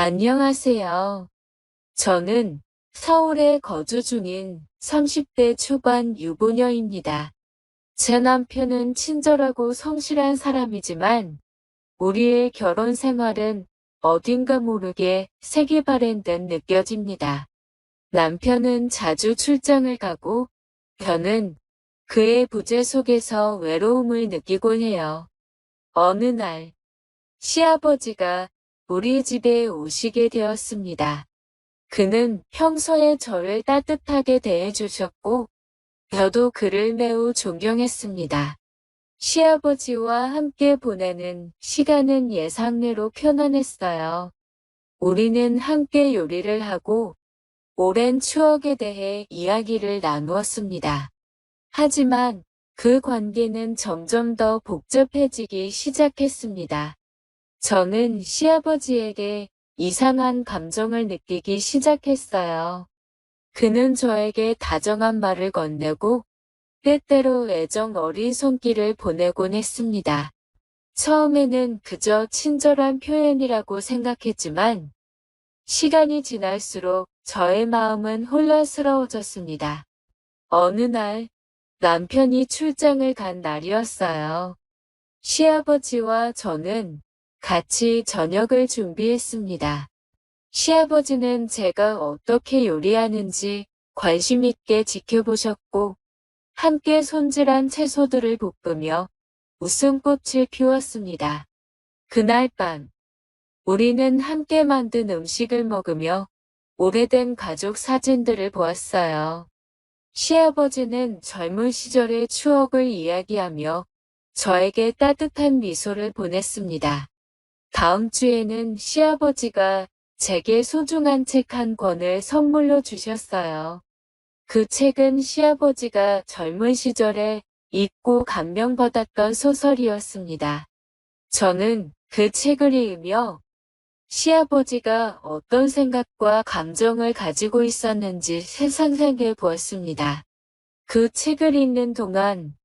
안녕하세요. 저는 서울에 거주 중인 30대 초반 유부녀입니다. 제 남편은 친절하고 성실한 사람이지만 우리의 결혼 생활은 어딘가 모르게 색이 바랜 듯 느껴집니다. 남편은 자주 출장을 가고 저는 그의 부재 속에서 외로움을 느끼곤 해요. 어느 날 시아버지가 우리 집에 오시게 되었습니다. 그는 평소에 저를 따뜻하게 대해주셨고, 저도 그를 매우 존경했습니다. 시아버지와 함께 보내는 시간은 예상외로 편안했어요. 우리는 함께 요리를 하고, 오랜 추억에 대해 이야기를 나누었습니다. 하지만 그 관계는 점점 더 복잡해지기 시작했습니다. 저는 시아버지에게 이상한 감정을 느끼기 시작했어요. 그는 저에게 다정한 말을 건네고 때때로 애정 어린 손길을 보내곤 했습니다. 처음에는 그저 친절한 표현이라고 생각했지만 시간이 지날수록 저의 마음은 혼란스러워졌습니다. 어느 날 남편이 출장을 간 날이었어요. 시아버지와 저는 같이 저녁을 준비했습니다. 시아버지는 제가 어떻게 요리하는지 관심 있게 지켜보셨고 함께 손질한 채소들을 볶으며 웃음꽃을 피웠습니다. 그날 밤 우리는 함께 만든 음식을 먹으며 오래된 가족 사진들을 보았어요. 시아버지는 젊은 시절의 추억을 이야기하며 저에게 따뜻한 미소를 보냈습니다. 다음 주에는 시아버지가 제게 소중한 책 한 권을 선물로 주셨어요. 그 책은 시아버지가 젊은 시절에 읽고 감명받았던 소설이었습니다. 저는 그 책을 읽으며 시아버지가 어떤 생각과 감정을 가지고 있었는지 상상해 보았습니다. 그 책을 읽는 동안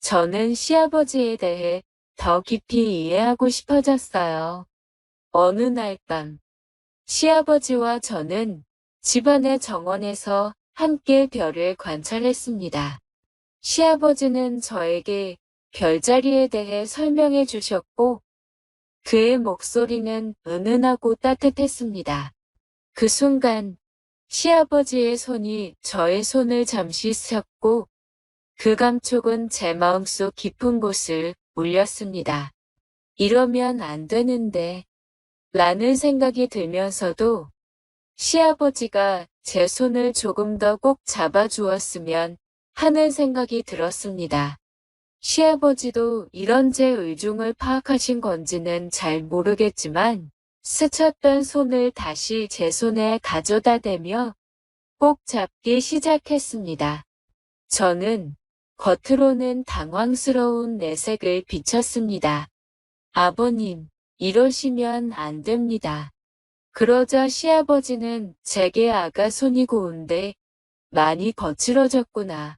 저는 시아버지에 대해 더 깊이 이해하고 싶어졌어요. 어느 날 밤, 시아버지와 저는 집안의 정원에서 함께 별을 관찰했습니다. 시아버지는 저에게 별자리에 대해 설명해 주셨고, 그의 목소리는 은은하고 따뜻했습니다. 그 순간, 시아버지의 손이 저의 손을 잠시 스쳤고, 그 감촉은 제 마음속 깊은 곳을 울렸습니다. 이러면 안 되는데, 라는 생각이 들면서도 시아버지가 제 손을 조금 더 꼭 잡아주었으면 하는 생각이 들었습니다. 시아버지도 이런 제 의중을 파악하신 건지는 잘 모르겠지만 스쳤던 손을 다시 제 손에 가져다 대며 꼭 잡기 시작했습니다. 저는 겉으로는 당황스러운 내색을 비쳤습니다. 아버님, 이러시면 안 됩니다. 그러자 시아버지는 제게 아가 손이 고운데 많이 거칠어졌구나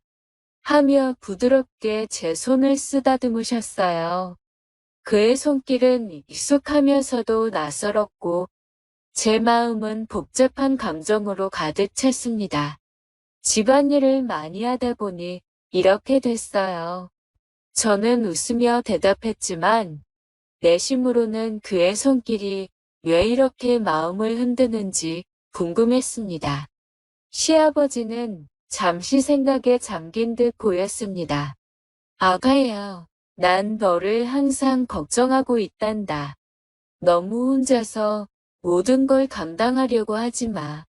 하며 부드럽게 제 손을 쓰다듬으셨어요. 그의 손길은 익숙하면서도 낯설었고 제 마음은 복잡한 감정으로 가득 찼습니다. 집안일을 많이 하다 보니 이렇게 됐어요. 저는 웃으며 대답했지만 내심으로는 그의 손길이 왜 이렇게 마음을 흔드는지 궁금했습니다. 시아버지는 잠시 생각에 잠긴 듯 보였습니다. 아가야, 난 너를 항상 걱정하고 있단다. 너무 혼자서 모든 걸 감당하려고 하지 마.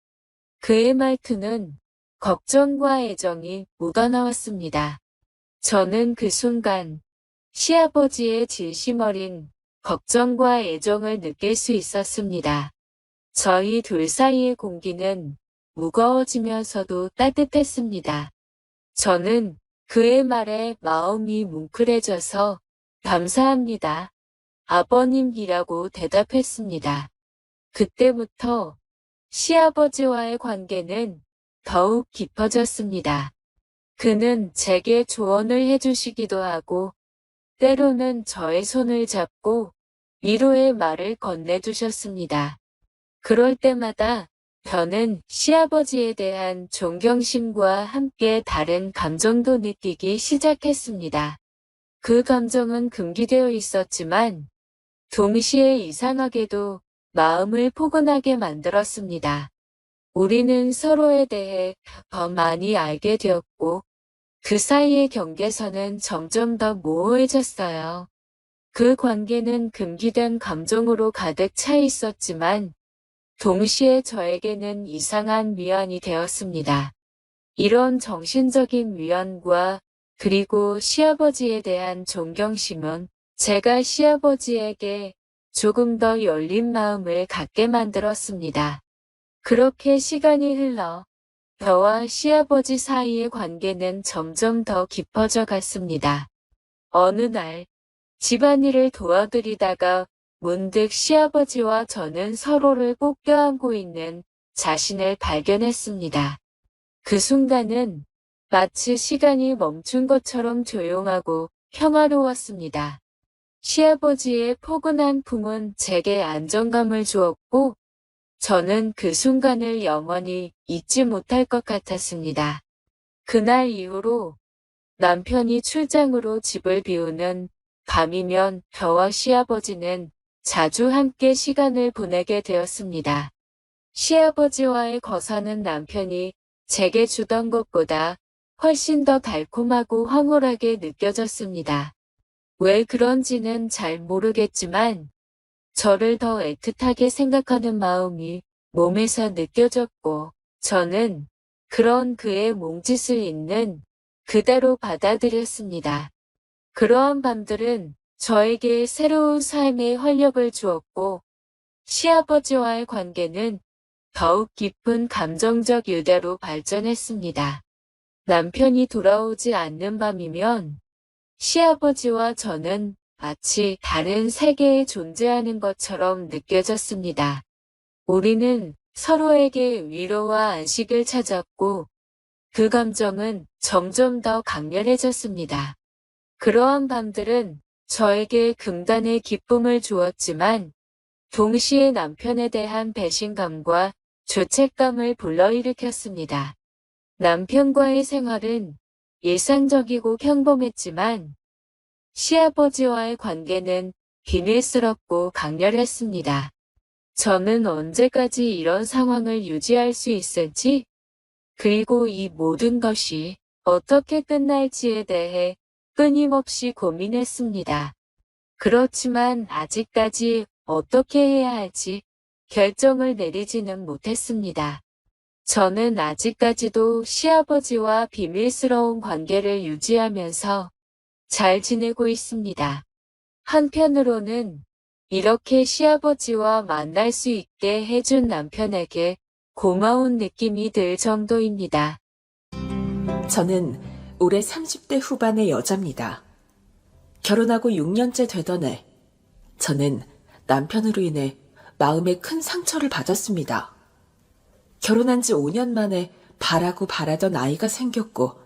그의 말투는 걱정과 애정이 묻어나왔습니다. 저는 그 순간 시아버지의 진심 어린 걱정과 애정을 느낄 수 있었습니다. 저희 둘 사이의 공기는 무거워지면서도 따뜻했습니다. 저는 그의 말에 마음이 뭉클해져서 감사합니다. 아버님이라고 대답했습니다. 그때부터 시아버지와의 관계는 더욱 깊어졌습니다. 그는 제게 조언을 해주시기도 하고 때로는 저의 손을 잡고 위로의 말을 건네주셨습니다. 그럴 때마다 저는 시아버지에 대한 존경심과 함께 다른 감정도 느끼기 시작했습니다. 그 감정은 금기되어 있었지만 동시에 이상하게도 마음을 포근하게 만들었습니다. 우리는 서로에 대해 더 많이 알게 되었고 그 사이의 경계선은 점점 더 모호해졌어요. 그 관계는 금기된 감정으로 가득 차 있었지만 동시에 저에게는 이상한 위안이 되었습니다. 이런 정신적인 위안과 그리고 시아버지에 대한 존경심은 제가 시아버지에게 조금 더 열린 마음을 갖게 만들었습니다. 그렇게 시간이 흘러 저와 시아버지 사이의 관계는 점점 더 깊어져 갔습니다. 어느 날 집안일을 도와드리다가 문득 시아버지와 저는 서로를 꼭 껴안고 있는 자신을 발견했습니다. 그 순간은 마치 시간이 멈춘 것처럼 조용하고 평화로웠습니다. 시아버지의 포근한 품은 제게 안정감을 주었고 저는 그 순간을 영원히 잊지 못할 것 같았습니다. 그날 이후로 남편이 출장으로 집을 비우는 밤이면 저와 시아버지는 자주 함께 시간을 보내게 되었습니다. 시아버지와의 거사는 남편이 제게 주던 것보다 훨씬 더 달콤하고 황홀하게 느껴졌습니다. 왜 그런지는 잘 모르겠지만 저를 더 애틋하게 생각하는 마음이 몸에서 느껴졌고 저는 그런 그의 몸짓을 있는 그대로 받아들였습니다. 그러한 밤들은 저에게 새로운 삶의 활력을 주었고 시아버지와의 관계는 더욱 깊은 감정적 유대로 발전했습니다. 남편이 돌아오지 않는 밤이면 시아버지와 저는 마치 다른 세계에 존재하는 것처럼 느껴졌습니다. 우리는 서로에게 위로와 안식을 찾았고 그 감정은 점점 더 강렬해졌습니다. 그러한 밤들은 저에게 금단의 기쁨을 주었지만 동시에 남편에 대한 배신감과 죄책감을 불러일으켰습니다. 남편과의 생활은 일상적이고 평범했지만 시아버지와의 관계는 비밀스럽고 강렬했습니다. 저는 언제까지 이런 상황을 유지할 수 있을지, 그리고 이 모든 것이 어떻게 끝날지에 대해 끊임없이 고민했습니다. 그렇지만 아직까지 어떻게 해야 할지 결정을 내리지는 못했습니다. 저는 아직까지도 시아버지와 비밀스러운 관계를 유지하면서 잘 지내고 있습니다. 한편으로는 이렇게 시아버지와 만날 수 있게 해준 남편에게 고마운 느낌이 들 정도입니다. 저는 올해 30대 후반의 여자입니다. 결혼하고 6년째 되던 해, 저는 남편으로 인해 마음에 큰 상처를 받았습니다. 결혼한 지 5년 만에 바라고 바라던 아이가 생겼고,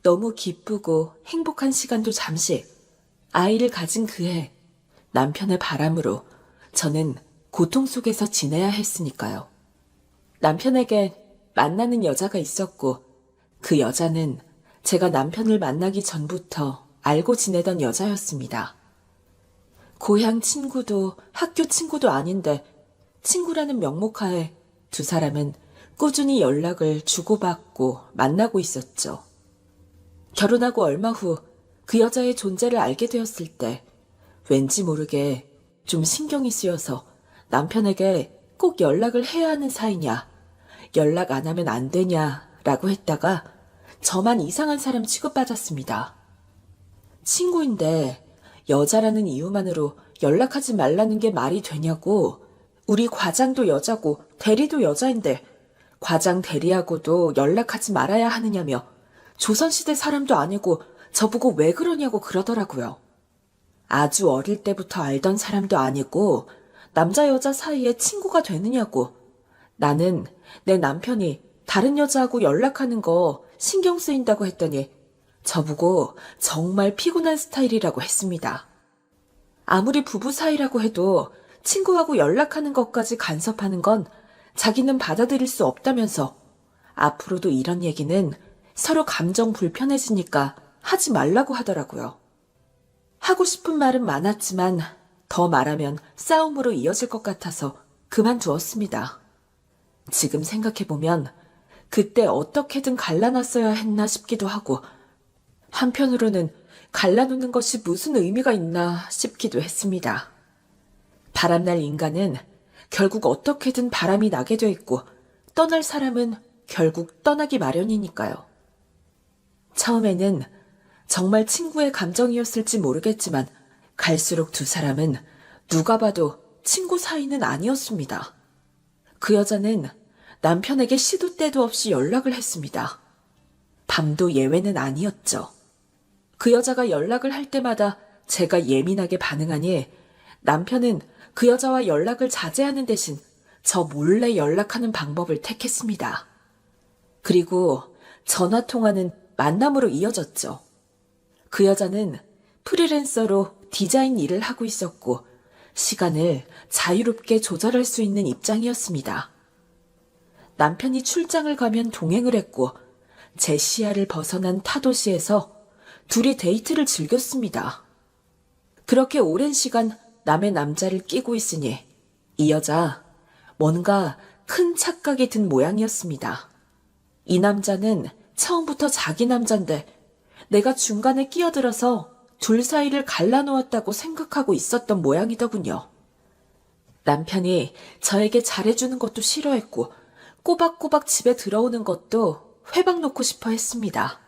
너무 기쁘고 행복한 시간도 잠시, 아이를 가진 그해, 남편의 바람으로 저는 고통 속에서 지내야 했으니까요. 남편에게 만나는 여자가 있었고, 그 여자는 제가 남편을 만나기 전부터 알고 지내던 여자였습니다. 고향 친구도 학교 친구도 아닌데 친구라는 명목하에 두 사람은 꾸준히 연락을 주고받고 만나고 있었죠. 결혼하고 얼마 후 그 여자의 존재를 알게 되었을 때 왠지 모르게 좀 신경이 쓰여서 남편에게 꼭 연락을 해야 하는 사이냐, 연락 안 하면 안 되냐라고 했다가 저만 이상한 사람 취급받았습니다. 친구인데 여자라는 이유만으로 연락하지 말라는 게 말이 되냐고. 우리 과장도 여자고 대리도 여자인데 과장 대리하고도 연락하지 말아야 하느냐며 조선시대 사람도 아니고 저보고 왜 그러냐고 그러더라고요. 아주 어릴 때부터 알던 사람도 아니고 남자 여자 사이에 친구가 되느냐고. 나는 내 남편이 다른 여자하고 연락하는 거 신경 쓰인다고 했더니 저보고 정말 피곤한 스타일이라고 했습니다. 아무리 부부 사이라고 해도 친구하고 연락하는 것까지 간섭하는 건 자기는 받아들일 수 없다면서 앞으로도 이런 얘기는 서로 감정 불편해지니까 하지 말라고 하더라고요. 하고 싶은 말은 많았지만 더 말하면 싸움으로 이어질 것 같아서 그만두었습니다. 지금 생각해보면 그때 어떻게든 갈라놨어야 했나 싶기도 하고 한편으로는 갈라놓는 것이 무슨 의미가 있나 싶기도 했습니다. 바람날 인간은 결국 어떻게든 바람이 나게 돼 있고 떠날 사람은 결국 떠나기 마련이니까요. 처음에는 정말 친구의 감정이었을지 모르겠지만 갈수록 두 사람은 누가 봐도 친구 사이는 아니었습니다. 그 여자는 남편에게 시도 때도 없이 연락을 했습니다. 밤도 예외는 아니었죠. 그 여자가 연락을 할 때마다 제가 예민하게 반응하니 남편은 그 여자와 연락을 자제하는 대신 저 몰래 연락하는 방법을 택했습니다. 그리고 전화 통화는 만남으로 이어졌죠. 그 여자는 프리랜서로 디자인 일을 하고 있었고 시간을 자유롭게 조절할 수 있는 입장이었습니다. 남편이 출장을 가면 동행을 했고 제 시야를 벗어난 타 도시에서 둘이 데이트를 즐겼습니다. 그렇게 오랜 시간 남의 남자를 끼고 있으니 이 여자 뭔가 큰 착각이 든 모양이었습니다. 이 남자는 처음부터 자기 남잔데 내가 중간에 끼어들어서 둘 사이를 갈라놓았다고 생각하고 있었던 모양이더군요. 남편이 저에게 잘해주는 것도 싫어했고 꼬박꼬박 집에 들어오는 것도 회방 놓고 싶어 했습니다.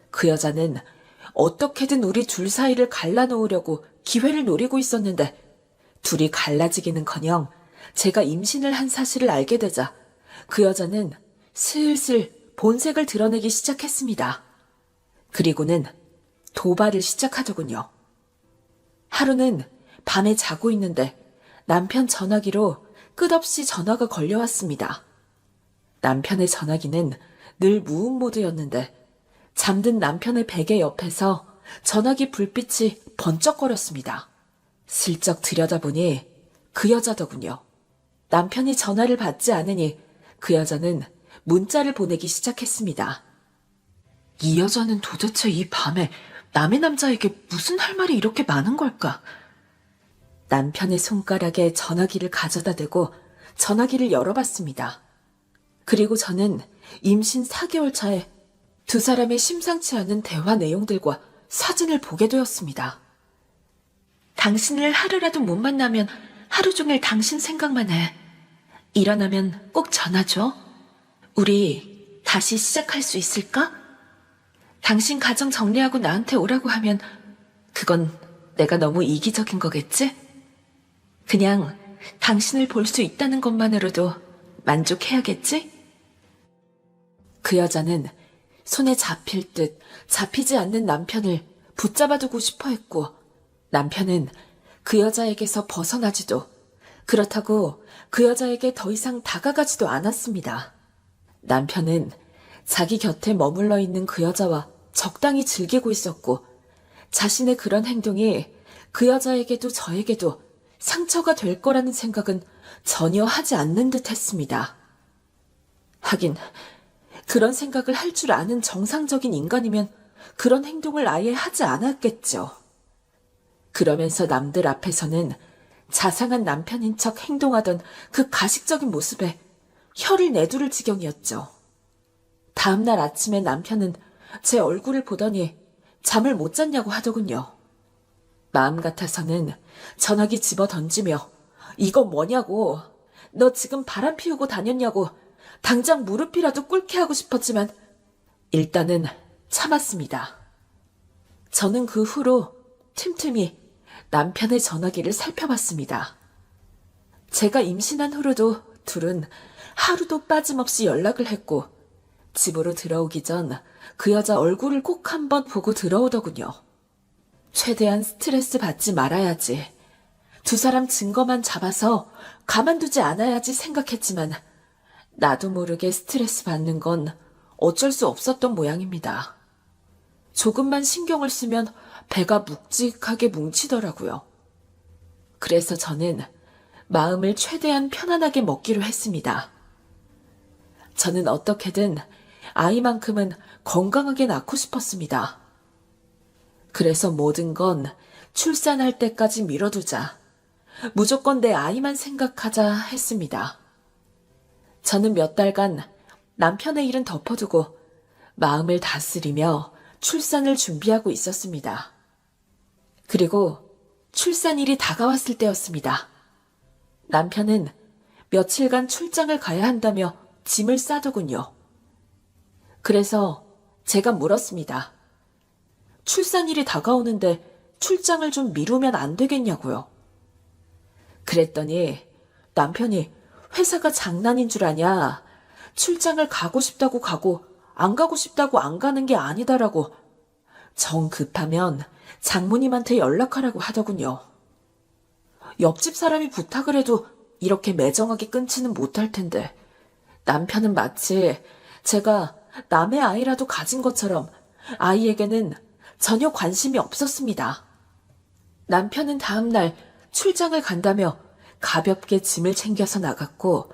그 여자는 어떻게든 우리 둘 사이를 갈라놓으려고 기회를 노리고 있었는데 둘이 갈라지기는커녕 제가 임신을 한 사실을 알게 되자 그 여자는 슬슬 본색을 드러내기 시작했습니다. 그리고는 도발을 시작하더군요. 하루는 밤에 자고 있는데 남편 전화기로 끝없이 전화가 걸려왔습니다. 남편의 전화기는 늘 무음 모드였는데 잠든 남편의 베개 옆에서 전화기 불빛이 번쩍거렸습니다. 슬쩍 들여다보니 그 여자더군요. 남편이 전화를 받지 않으니 그 여자는 문자를 보내기 시작했습니다. 이 여자는 도대체 이 밤에 남의 남자에게 무슨 할 말이 이렇게 많은 걸까? 남편의 손가락에 전화기를 가져다 대고 전화기를 열어봤습니다. 그리고 저는 임신 4개월 차에 두 사람의 심상치 않은 대화 내용들과 사진을 보게 되었습니다. 당신을 하루라도 못 만나면 하루 종일 당신 생각만 해. 일어나면 꼭 전화 줘. 우리 다시 시작할 수 있을까? 당신 가정 정리하고 나한테 오라고 하면 그건 내가 너무 이기적인 거겠지? 그냥 당신을 볼 수 있다는 것만으로도 만족해야겠지? 그 여자는 손에 잡힐 듯 잡히지 않는 남편을 붙잡아두고 싶어 했고 남편은 그 여자에게서 벗어나지도 그렇다고 그 여자에게 더 이상 다가가지도 않았습니다. 남편은 자기 곁에 머물러 있는 그 여자와 적당히 즐기고 있었고 자신의 그런 행동이 그 여자에게도 저에게도 상처가 될 거라는 생각은 전혀 하지 않는 듯 했습니다. 하긴 그런 생각을 할 줄 아는 정상적인 인간이면 그런 행동을 아예 하지 않았겠죠. 그러면서 남들 앞에서는 자상한 남편인 척 행동하던 그 가식적인 모습에 혀를 내두를 지경이었죠. 다음날 아침에 남편은 제 얼굴을 보더니 잠을 못 잤냐고 하더군요. 마음 같아서는 전화기 집어 던지며 이거 뭐냐고, 너 지금 바람 피우고 다녔냐고 당장 무릎이라도 꿇게 하고 싶었지만 일단은 참았습니다. 저는 그 후로 틈틈이 남편의 전화기를 살펴봤습니다. 제가 임신한 후로도 둘은 하루도 빠짐없이 연락을 했고 집으로 들어오기 전 그 여자 얼굴을 꼭 한번 보고 들어오더군요. 최대한 스트레스 받지 말아야지. 두 사람 증거만 잡아서 가만두지 않아야지 생각했지만 나도 모르게 스트레스 받는 건 어쩔 수 없었던 모양입니다. 조금만 신경을 쓰면 배가 묵직하게 뭉치더라고요. 그래서 저는 마음을 최대한 편안하게 먹기로 했습니다. 저는 어떻게든 아이만큼은 건강하게 낳고 싶었습니다. 그래서 모든 건 출산할 때까지 미뤄두자. 무조건 내 아이만 생각하자 했습니다. 저는 몇 달간 남편의 일은 덮어두고 마음을 다스리며 출산을 준비하고 있었습니다. 그리고 출산일이 다가왔을 때였습니다. 남편은 며칠간 출장을 가야 한다며 짐을 싸더군요. 그래서 제가 물었습니다. 출산일이 다가오는데 출장을 좀 미루면 안 되겠냐고요. 그랬더니 남편이 회사가 장난인 줄 아냐. 출장을 가고 싶다고 가고 안 가고 싶다고 안 가는 게 아니다라고 정 급하면 장모님한테 연락하라고 하더군요. 옆집 사람이 부탁을 해도 이렇게 매정하게 끊지는 못할 텐데 남편은 마치 제가 남의 아이라도 가진 것처럼 아이에게는 전혀 관심이 없었습니다. 남편은 다음날 출장을 간다며 가볍게 짐을 챙겨서 나갔고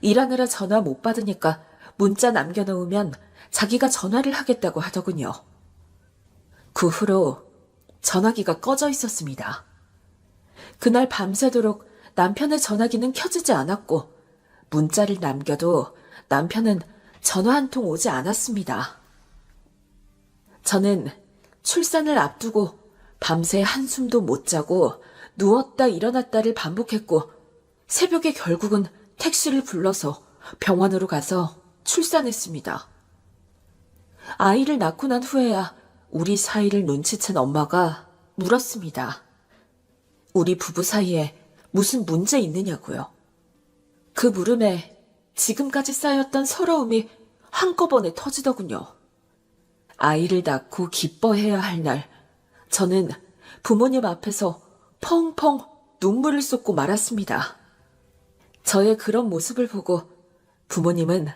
일하느라 전화 못 받으니까 문자 남겨놓으면 자기가 전화를 하겠다고 하더군요. 그 후로 전화기가 꺼져 있었습니다. 그날 밤새도록 남편의 전화기는 켜지지 않았고 문자를 남겨도 남편은 전화 한 통 오지 않았습니다. 저는 출산을 앞두고 밤새 한숨도 못 자고 누웠다 일어났다를 반복했고 새벽에 결국은 택시를 불러서 병원으로 가서 출산했습니다. 아이를 낳고 난 후에야 우리 사이를 눈치챈 엄마가 물었습니다. 우리 부부 사이에 무슨 문제 있느냐고요. 그 물음에 지금까지 쌓였던 서러움이 한꺼번에 터지더군요. 아이를 낳고 기뻐해야 할 날, 저는 부모님 앞에서 펑펑 눈물을 쏟고 말았습니다. 저의 그런 모습을 보고 부모님은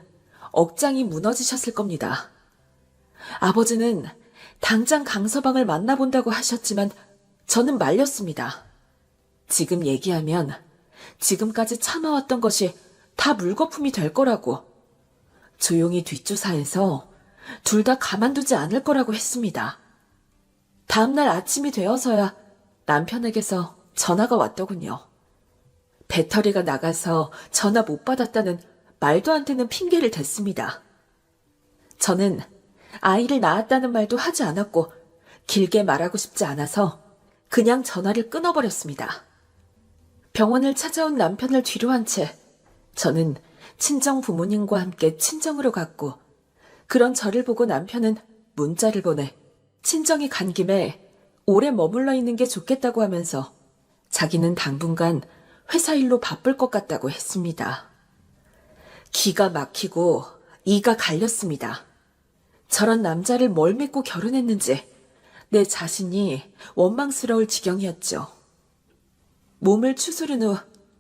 억장이 무너지셨을 겁니다. 아버지는 당장 강서방을 만나본다고 하셨지만 저는 말렸습니다. 지금 얘기하면 지금까지 참아왔던 것이 다 물거품이 될 거라고. 조용히 뒷조사해서 둘 다 가만두지 않을 거라고 했습니다. 다음날 아침이 되어서야 남편에게서 전화가 왔더군요. 배터리가 나가서 전화 못 받았다는 말도 안 되는 핑계를 댔습니다. 저는 아이를 낳았다는 말도 하지 않았고 길게 말하고 싶지 않아서 그냥 전화를 끊어버렸습니다. 병원을 찾아온 남편을 뒤로 한 채 저는 친정 부모님과 함께 친정으로 갔고 그런 저를 보고 남편은 문자를 보내 친정에 간 김에 오래 머물러 있는 게 좋겠다고 하면서 자기는 당분간 회사 일로 바쁠 것 같다고 했습니다. 기가 막히고 이가 갈렸습니다. 저런 남자를 뭘 믿고 결혼했는지 내 자신이 원망스러울 지경이었죠. 몸을 추스른 후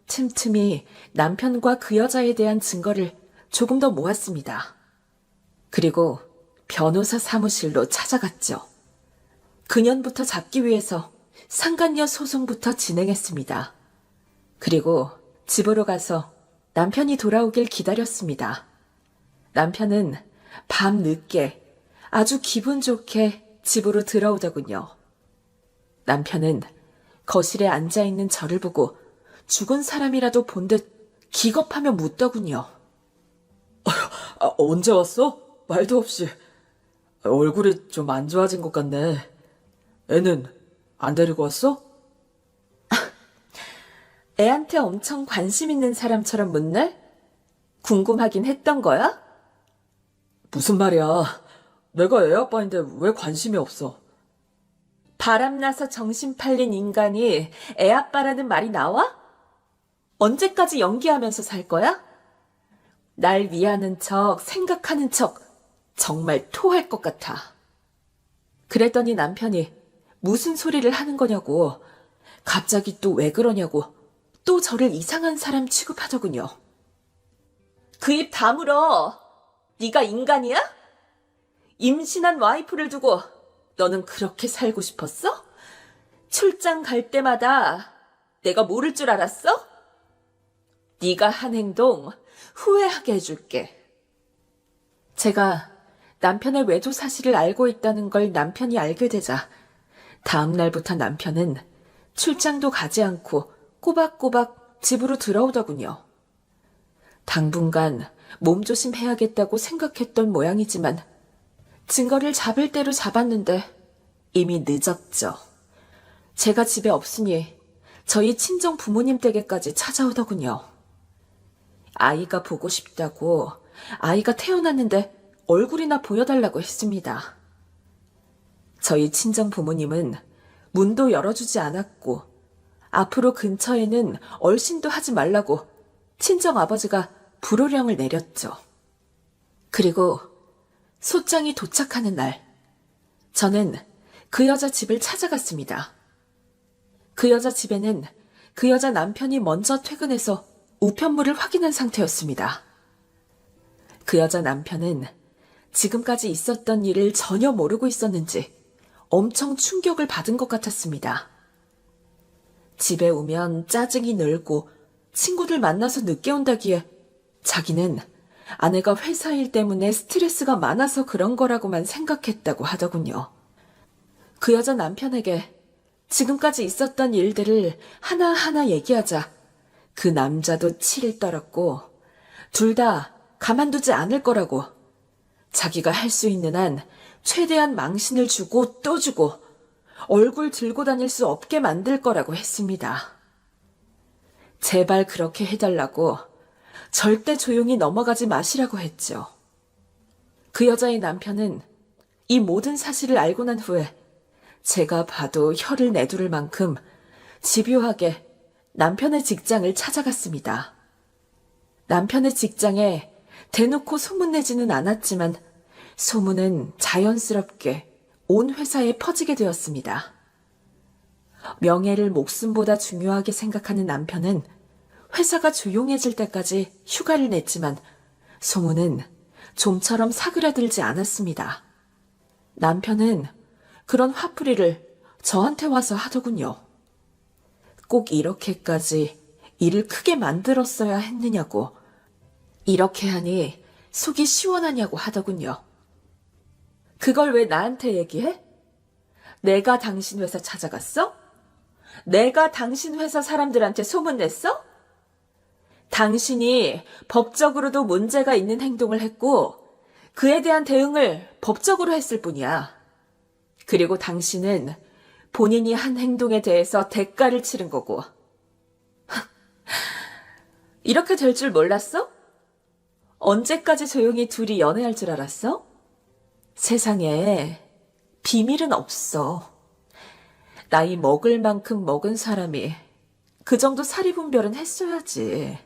틈틈이 남편과 그 여자에 대한 증거를 조금 더 모았습니다. 그리고 변호사 사무실로 찾아갔죠. 그년부터 잡기 위해서 상간녀 소송부터 진행했습니다. 그리고 집으로 가서 남편이 돌아오길 기다렸습니다. 남편은 밤 늦게 아주 기분 좋게 집으로 들어오더군요. 남편은 거실에 앉아있는 저를 보고 죽은 사람이라도 본 듯 기겁하며 묻더군요. 언제 왔어? 말도 없이. 얼굴이 좀 안 좋아진 것 같네. 애는 안 데리고 왔어? 애한테 엄청 관심 있는 사람처럼 묻네? 궁금하긴 했던 거야? 무슨 말이야. 내가 애 아빠인데 왜 관심이 없어? 바람나서 정신 팔린 인간이 애 아빠라는 말이 나와? 언제까지 연기하면서 살 거야? 날 위하는 척, 생각하는 척, 정말 토할 것 같아. 그랬더니 남편이 무슨 소리를 하는 거냐고, 갑자기 또 왜 그러냐고, 또 저를 이상한 사람 취급하더군요. 그 입 다물어. 네가 인간이야? 임신한 와이프를 두고 너는 그렇게 살고 싶었어? 출장 갈 때마다 내가 모를 줄 알았어? 네가 한 행동 후회하게 해줄게. 제가 남편의 외도 사실을 알고 있다는 걸 남편이 알게 되자 다음 날부터 남편은 출장도 가지 않고 꼬박꼬박 집으로 들어오더군요. 당분간 몸조심해야겠다고 생각했던 모양이지만 증거를 잡을 대로 잡았는데 이미 늦었죠. 제가 집에 없으니 저희 친정 부모님 댁에까지 찾아오더군요. 아이가 보고 싶다고 아이가 태어났는데 얼굴이나 보여달라고 했습니다. 저희 친정 부모님은 문도 열어주지 않았고 앞으로 근처에는 얼씬도 하지 말라고 친정 아버지가 불호령을 내렸죠. 그리고 소장이 도착하는 날, 저는 그 여자 집을 찾아갔습니다. 그 여자 집에는 그 여자 남편이 먼저 퇴근해서 우편물을 확인한 상태였습니다. 그 여자 남편은 지금까지 있었던 일을 전혀 모르고 있었는지 엄청 충격을 받은 것 같았습니다. 집에 오면 짜증이 늘고 친구들 만나서 늦게 온다기에 자기는 아내가 회사 일 때문에 스트레스가 많아서 그런 거라고만 생각했다고 하더군요. 그 여자 남편에게 지금까지 있었던 일들을 하나하나 얘기하자 그 남자도 치를 떨었고 둘 다 가만두지 않을 거라고 자기가 할 수 있는 한 최대한 망신을 주고 또 주고 얼굴 들고 다닐 수 없게 만들 거라고 했습니다. 제발 그렇게 해달라고 절대 조용히 넘어가지 마시라고 했죠. 그 여자의 남편은 이 모든 사실을 알고 난 후에 제가 봐도 혀를 내두를 만큼 집요하게 남편의 직장을 찾아갔습니다. 남편의 직장에 대놓고 소문내지는 않았지만 소문은 자연스럽게 온 회사에 퍼지게 되었습니다. 명예를 목숨보다 중요하게 생각하는 남편은 회사가 조용해질 때까지 휴가를 냈지만 소문은 좀처럼 사그라들지 않았습니다. 남편은 그런 화풀이를 저한테 와서 하더군요. 꼭 이렇게까지 일을 크게 만들었어야 했느냐고, 이렇게 하니 속이 시원하냐고 하더군요. 그걸 왜 나한테 얘기해? 내가 당신 회사 찾아갔어? 내가 당신 회사 사람들한테 소문냈어? 당신이 법적으로도 문제가 있는 행동을 했고 그에 대한 대응을 법적으로 했을 뿐이야. 그리고 당신은 본인이 한 행동에 대해서 대가를 치른 거고. 이렇게 될 줄 몰랐어? 언제까지 조용히 둘이 연애할 줄 알았어? 세상에 비밀은 없어. 나이 먹을 만큼 먹은 사람이 그 정도 사리분별은 했어야지.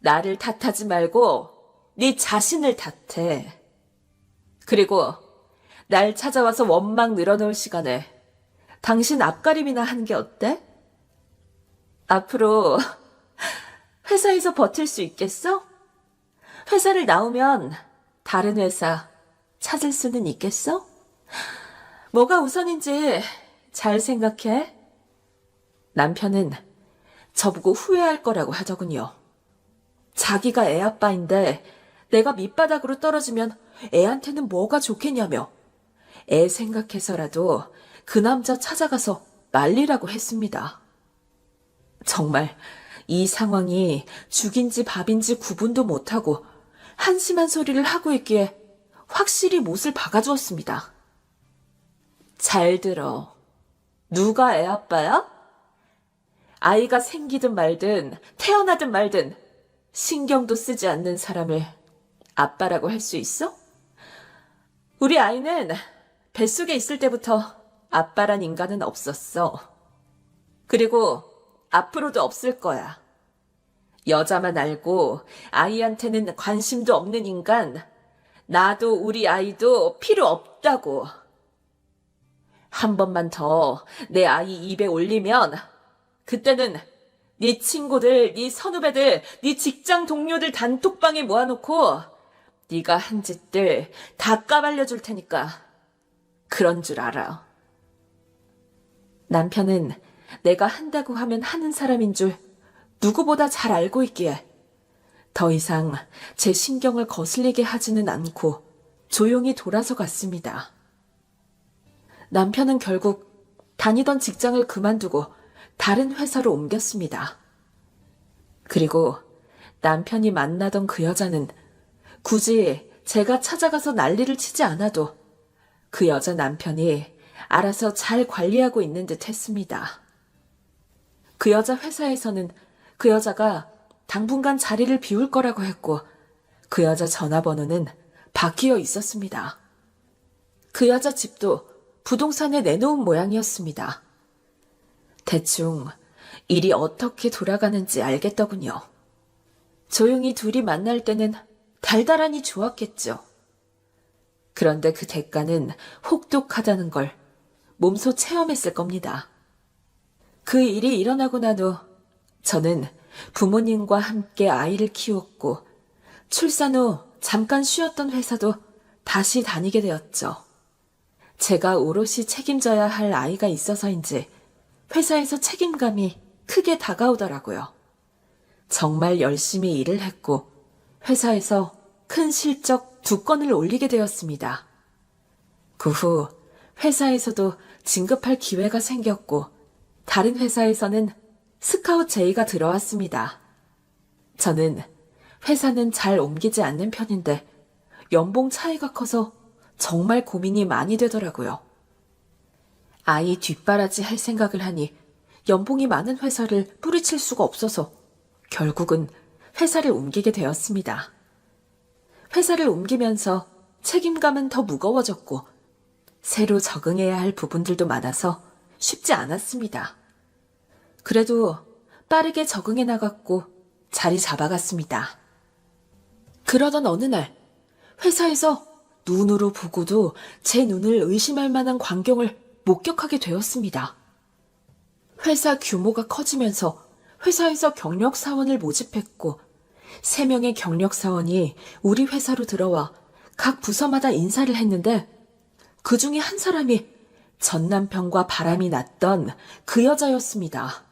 나를 탓하지 말고 네 자신을 탓해. 그리고 날 찾아와서 원망 늘어놓을 시간에 당신 앞가림이나 하는 게 어때? 앞으로 회사에서 버틸 수 있겠어? 회사를 나오면 다른 회사 찾을 수는 있겠어? 뭐가 우선인지 잘 생각해. 남편은 저보고 후회할 거라고 하더군요. 자기가 애 아빠인데 내가 밑바닥으로 떨어지면 애한테는 뭐가 좋겠냐며 애 생각해서라도 그 남자 찾아가서 말리라고 했습니다. 정말 이 상황이 죽인지 밥인지 구분도 못하고 한심한 소리를 하고 있기에 확실히 못을 박아주었습니다. 잘 들어. 누가 애 아빠야? 아이가 생기든 말든 태어나든 말든 신경도 쓰지 않는 사람을 아빠라고 할 수 있어? 우리 아이는 뱃속에 있을 때부터 아빠란 인간은 없었어. 그리고 앞으로도 없을 거야. 여자만 알고 아이한테는 관심도 없는 인간, 나도 우리 아이도 필요 없다고. 한 번만 더 내 아이 입에 올리면 그때는 네 친구들, 네 선후배들, 네 직장 동료들 단톡방에 모아놓고 네가 한 짓들 다 까발려 줄 테니까 그런 줄 알아. 남편은 내가 한다고 하면 하는 사람인 줄 누구보다 잘 알고 있기에 더 이상 제 신경을 거슬리게 하지는 않고 조용히 돌아서 갔습니다. 남편은 결국 다니던 직장을 그만두고 다른 회사로 옮겼습니다. 그리고 남편이 만나던 그 여자는 굳이 제가 찾아가서 난리를 치지 않아도 그 여자 남편이 알아서 잘 관리하고 있는 듯 했습니다. 그 여자 회사에서는 그 여자가 당분간 자리를 비울 거라고 했고 그 여자 전화번호는 바뀌어 있었습니다. 그 여자 집도 부동산에 내놓은 모양이었습니다. 대충 일이 어떻게 돌아가는지 알겠더군요. 조용히 둘이 만날 때는 달달하니 좋았겠죠. 그런데 그 대가는 혹독하다는 걸 몸소 체험했을 겁니다. 그 일이 일어나고 난 후 저는 부모님과 함께 아이를 키웠고 출산 후 잠깐 쉬었던 회사도 다시 다니게 되었죠. 제가 오롯이 책임져야 할 아이가 있어서인지 회사에서 책임감이 크게 다가오더라고요. 정말 열심히 일을 했고 회사에서 큰 실적 2건을 올리게 되었습니다. 그 후 회사에서도 진급할 기회가 생겼고 다른 회사에서는 스카웃 제의가 들어왔습니다. 저는 회사는 잘 옮기지 않는 편인데 연봉 차이가 커서 정말 고민이 많이 되더라고요. 아이 뒷바라지 할 생각을 하니 연봉이 많은 회사를 뿌리칠 수가 없어서 결국은 회사를 옮기게 되었습니다. 회사를 옮기면서 책임감은 더 무거워졌고 새로 적응해야 할 부분들도 많아서 쉽지 않았습니다. 그래도 빠르게 적응해 나갔고 자리 잡아갔습니다. 그러던 어느 날 회사에서 눈으로 보고도 제 눈을 의심할 만한 광경을 목격하게 되었습니다. 회사 규모가 커지면서 회사에서 경력 사원을 모집했고 3명의 경력 사원이 우리 회사로 들어와 각 부서마다 인사를 했는데 그 중에 한 사람이 전 남편과 바람이 났던 그 여자였습니다.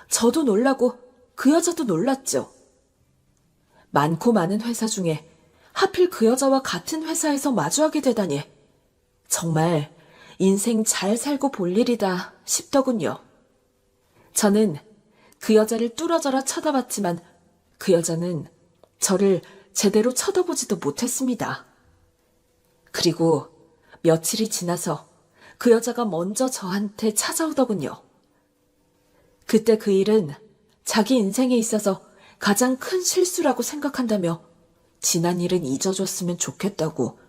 저도 놀라고 그 여자도 놀랐죠. 많고 많은 회사 중에 하필 그 여자와 같은 회사에서 마주하게 되다니 정말 인생 잘 살고 볼 일이다 싶더군요. 저는 그 여자를 뚫어져라 쳐다봤지만 그 여자는 저를 제대로 쳐다보지도 못했습니다. 그리고 며칠이 지나서 그 여자가 먼저 저한테 찾아오더군요. 그때 그 일은 자기 인생에 있어서 가장 큰 실수라고 생각한다며 지난 일은 잊어줬으면 좋겠다고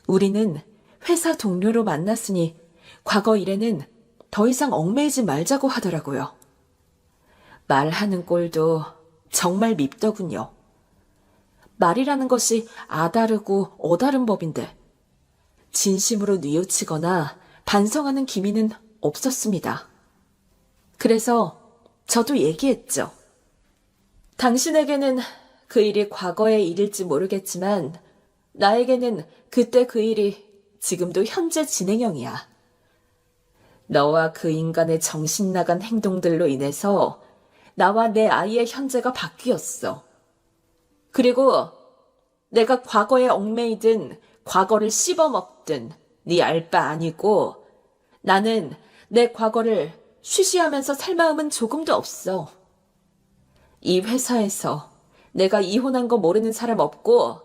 우리는 회사 동료로 만났으니 과거 일에는 더 이상 얽매이지 말자고 하더라고요. 말하는 꼴도 정말 밉더군요. 말이라는 것이 아다르고 어다른 법인데 진심으로 뉘우치거나 반성하는 기미는 없었습니다. 그래서 저도 얘기했죠. 당신에게는 그 일이 과거의 일일지 모르겠지만 나에게는 그때 그 일이 지금도 현재 진행형이야. 너와 그 인간의 정신 나간 행동들로 인해서 나와 내 아이의 현재가 바뀌었어. 그리고 내가 과거에 얽매이든 과거를 씹어먹든 네 알 바 아니고 나는 내 과거를 쉬쉬하면서 살 마음은 조금도 없어. 이 회사에서 내가 이혼한 거 모르는 사람 없고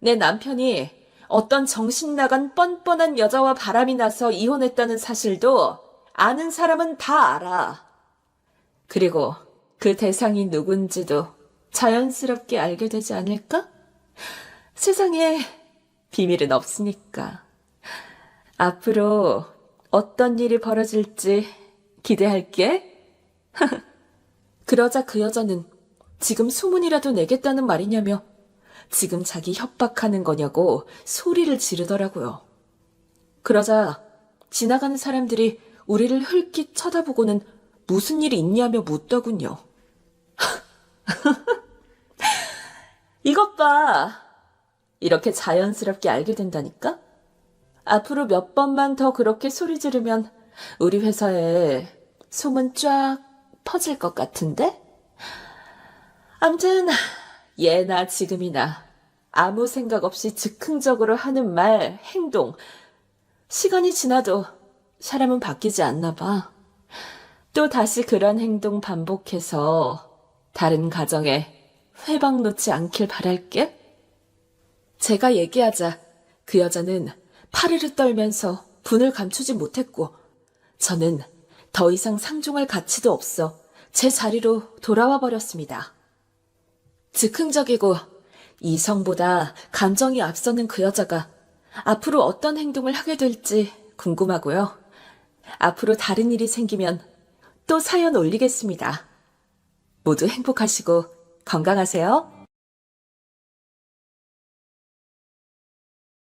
내 남편이 어떤 정신 나간 뻔뻔한 여자와 바람이 나서 이혼했다는 사실도 아는 사람은 다 알아. 그리고 그 대상이 누군지도 자연스럽게 알게 되지 않을까? 세상에 비밀은 없으니까. 앞으로 어떤 일이 벌어질지 기대할게. 그러자 그 여자는 지금 소문이라도 내겠다는 말이냐며 지금 자기 협박하는 거냐고 소리를 지르더라고요. 그러자 지나가는 사람들이 우리를 흘낏 쳐다보고는 무슨 일이 있냐며 묻더군요. 이것 봐. 이렇게 자연스럽게 알게 된다니까? 앞으로 몇 번만 더 그렇게 소리 지르면 우리 회사에 소문 쫙 퍼질 것 같은데? 암튼 예나 지금이나 아무 생각 없이 즉흥적으로 하는 말, 행동. 시간이 지나도 사람은 바뀌지 않나 봐. 또 다시 그런 행동 반복해서 다른 가정에 회방 놓지 않길 바랄게. 제가 얘기하자 그 여자는 파르르 떨면서 분을 감추지 못했고 저는 더 이상 상종할 가치도 없어 제 자리로 돌아와 버렸습니다. 즉흥적이고 이성보다 감정이 앞서는 그 여자가 앞으로 어떤 행동을 하게 될지 궁금하고요. 앞으로 다른 일이 생기면 또 사연 올리겠습니다. 모두 행복하시고 건강하세요.